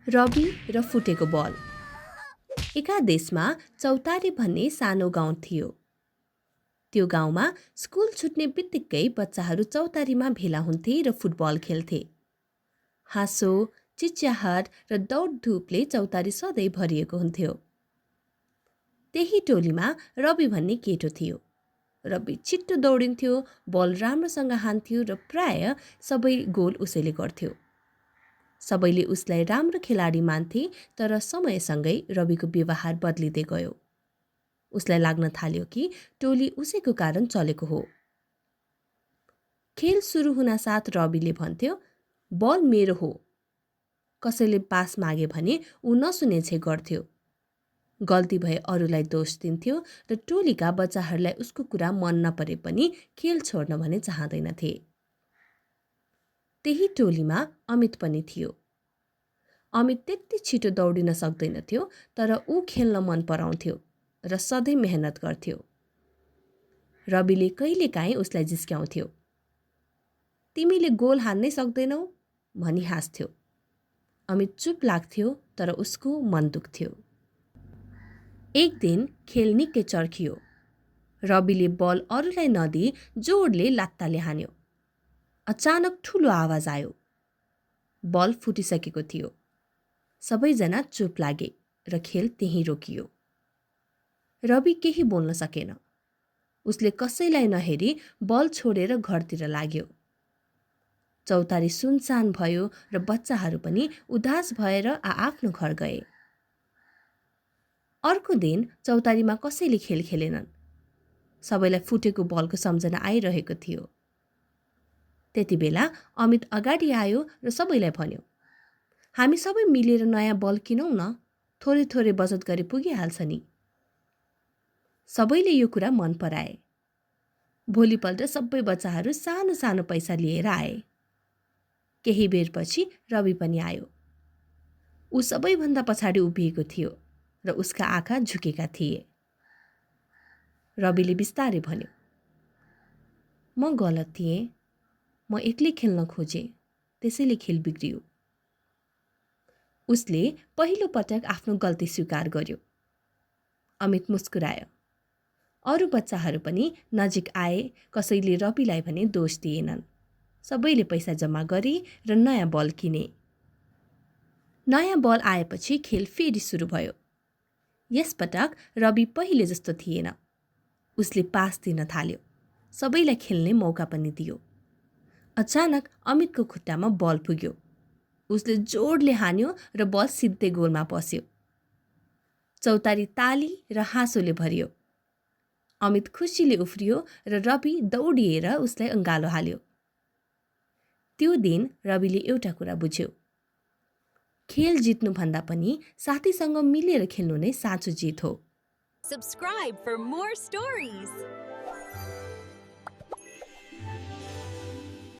रबी र फुटेको बल। एका देशमा चौतारी भन्ने सानो गाउँ थियो। त्यो गाउँमा स्कुल छुट्ने बित्तिकै बच्चाहरू चौतारीमा भेला हुन्थे र फुटबल खेल्थे। हाँसो, चिच्याहाट र दौडधुपले चौतारी सधैँ भरिएको हुन्थ्यो। त्यही टोलीमा रवि भन्ने केटो थियो। रवि छिट्टो दौडिन्थ्यो, बल राम्रोसँग हान्थ्यो र प्राय सबै गोल उसैले गर्थ्यो। सबैले उसलाई राम्रो खेलाडी मान्थे, तर समयसँगै रविको व्यवहार बदलिँदै गयो। उसलाई लाग्न थाल्यो कि टोली उसैको कारण चलेको हो। खेल सुरु हुनासाथ रविले भन्थ्यो, बल मेरो हो। कसैले पास मागे भने ऊ नसुने झै गर्थ्यो। गल्ती भए अरूलाई दोष दिन्थ्यो र टोलीका बच्चाहरूलाई उसको कुरा मन नपरे पनि खेल छोड्न भने चाहँदैनथे। त्यही टोलीमा अमित पनि थियो। अमित त्यति छिटो दौडिन सक्दैनथ्यो, तर ऊ खेल्न मन पराउँथ्यो र सधैँ मेहनत गर्थ्यो। रविले कहिलेकाहीँ उसलाई जिस्क्याउँथ्यो। तिमीले गोल हान्नै सक्दैनौ भनी हाँस्थ्यो। अमित चुप लाग्थ्यो, तर उसको मन दुख्थ्यो। एक दिन खेल निकै चर्कियो। रविले बल अरूलाई नदिई जोडले लात्ताले हान्यो। अचानक ठुलो आवाज आयो। बल फुटिसकेको थियो। सबैजना चुप लागे र खेल त्यहीँ रोकियो। रवि केही बोल्न सकेन। उसले कसैलाई नहेरी बल छोडेर घरतिर लाग्यो। चौतारी सुनसान भयो र बच्चाहरू पनि उदास भएर आफ्नो घर गए। अर्को दिन चौतारीमा कसैले खेल खेलेनन्। सबैलाई फुटेको बलको सम्झना आइरहेको थियो। त्यति बेला अमित अगाडि आयो र सबैलाई भन्यो, हामी सबै मिलेर नयाँ बल किनौँ न, थोरै थोरै बचत गरे पुगिहाल्छ नि। सबैले यो कुरा मन पराए। भोलिपल्ट सबै बच्चाहरू सानो सानो पैसा लिएर आए। केही बेरपछि रवि पनि आयो। ऊ सबैभन्दा पछाडि उभिएको थियो र उसका आँखा झुकेका थिए। रविले बिस्तारै भन्यो, म गलत थिएँ। म एक्लै खेल्न खोजेँ, त्यसैले खेल बिग्रियो। उसले पहिलो पटक आफ्नो गल्ती स्वीकार गर्यो। अमित मुस्कुरायो। अरू बच्चाहरू पनि नजिक आए, कसैले रविलाई भने दोष दिएनन्। सबैले पैसा जम्मा गरे र नयाँ बल किने। नयाँ बल आएपछि खेल फेरि सुरु भयो। यसपटक रवि पहिले जस्तो थिएन। उसले पास दिन थाल्यो। सबैलाई खेल्ने मौका पनि दियो। अचानक अमितको खुट्टामा बल पुग्यो। उसले जोडले हान्यो र बल सिधै गोलमा पस्यो। चौतारी ताली र हाँसोले भरियो। अमित खुसीले उफ्रियो र रवि दौडिएर उसलाई अँगालो हाल्यो। त्यो दिन रविले एउटा कुरा बुझ्यो। खेल जित्नुभन्दा पनि साथीसँग मिलेर खेल्नु नै साँचो जित हो। Subscribe for more stories.